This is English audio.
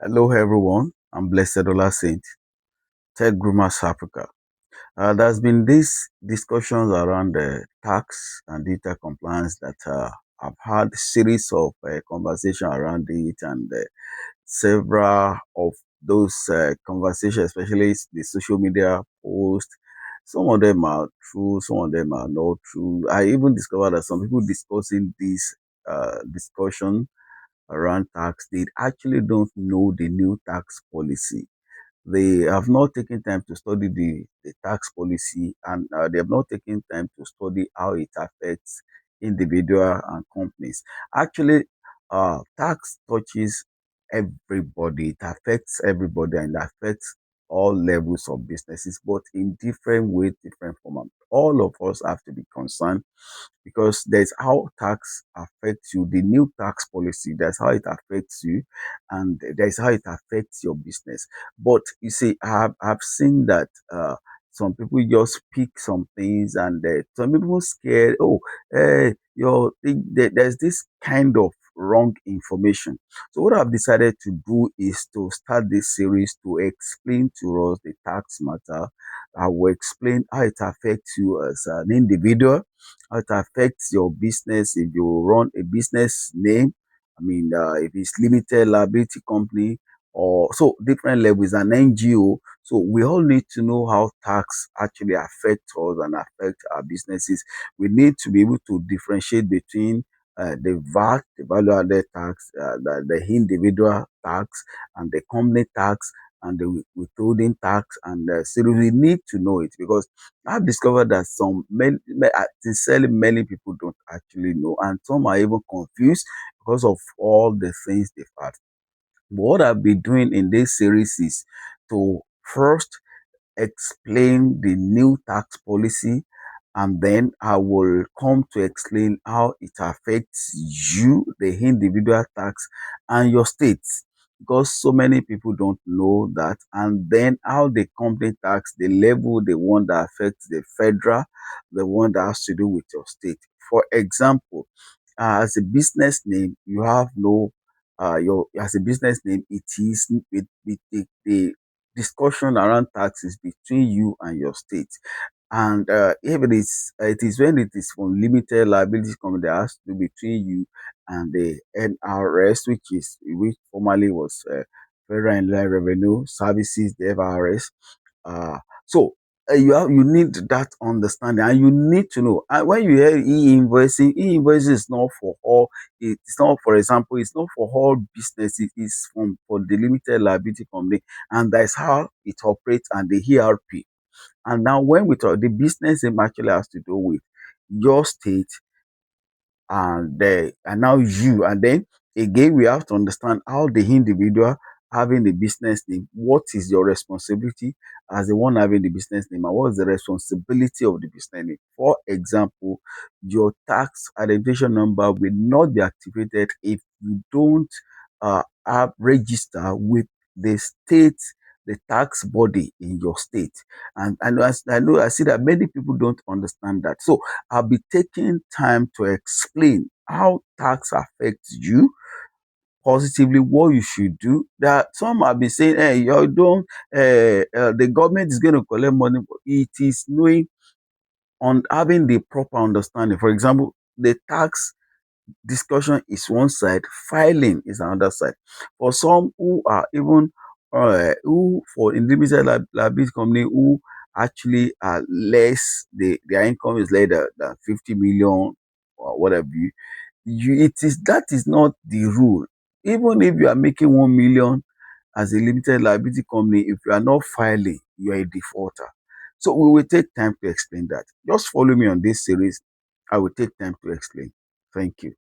Hello, everyone. I'm Blessed Ola Saint, Tech Groomers Africa. There's been these discussions around tax and data compliance that I've had series of conversation around it, and several of those conversations, especially the social media posts. Some of them are true, some of them are not true. I even discovered that some people discussing this discussion around tax, they actually don't know the new tax policy. They have not taken time to study the tax policy, and they have not taken time to study how it affects individual and companies. Actually, tax touches everybody. It affects everybody and it affects all levels of businesses, but in different ways, different format. All of us have to be concerned because there's how tax affects you, the new tax policy, that's how it affects you, and there's how it affects your business. But you see, I've seen that some people just pick some things, and some people scared. Oh, there's this kind of wrong information. So what I've decided to do is to start this series to explain to us the tax matter. I will explain how it affects you as an individual, how it affects your business if you run a business name. I mean, if it's limited liability company or so different levels, an NGO. So we all need to know how tax actually affects us and affect our businesses. We need to be able to differentiate between the VAT, the value added tax, the individual tax, and the company tax, and the withholding tax. And so we need to know it because I've discovered that sincerely, many people don't actually know, and some are even confused because of all the things they've had. But what I've been doing in this series is to first explain the new tax policy, and then I will come to explain how it affects you, the individual tax, and your state. Because so many people don't know that, and then how the company tax, the level, the one that affects the federal, the one that has to do with your state. For example, as a business name, you have no your as a business name, the discussion around taxes between you and your state. And if it is when it is from limited liability company that has to do between you and the NRS, which formerly was Federal Inland Revenue Services, the FRS. Uh, so you need that understanding, and you need to know. And when you hear e-invoicing is not for all. It's not, for example, it's not for all businesses. It's for the limited liability company, and that's how it operates, and the ERP. And now when we talk, the business name actually has to do with your state and now you. And then again, we have to understand how the individual having the business name, what is your responsibility as the one having the business name, and what is the responsibility of the business name. For example, your tax identification number will not be activated if you don't have register with the state, the tax body in your state. And as I know, I see that many people don't understand that. So I'll be taking time to explain how tax affects you positively, what you should do. That some have been saying, hey, you don't, the government is going to collect money. But it is knowing on having the proper understanding. For example, the tax discussion is one side, filing is another side. For some who are even who for individual liability company who actually are less, their income is less than 50 million or whatever. It is that is not the rule. Even if you are making 1 million as a limited liability company, if you are not filing, you are a defaulter. So we will take time to explain that. Just follow me on this series. I will take time to explain. Thank you.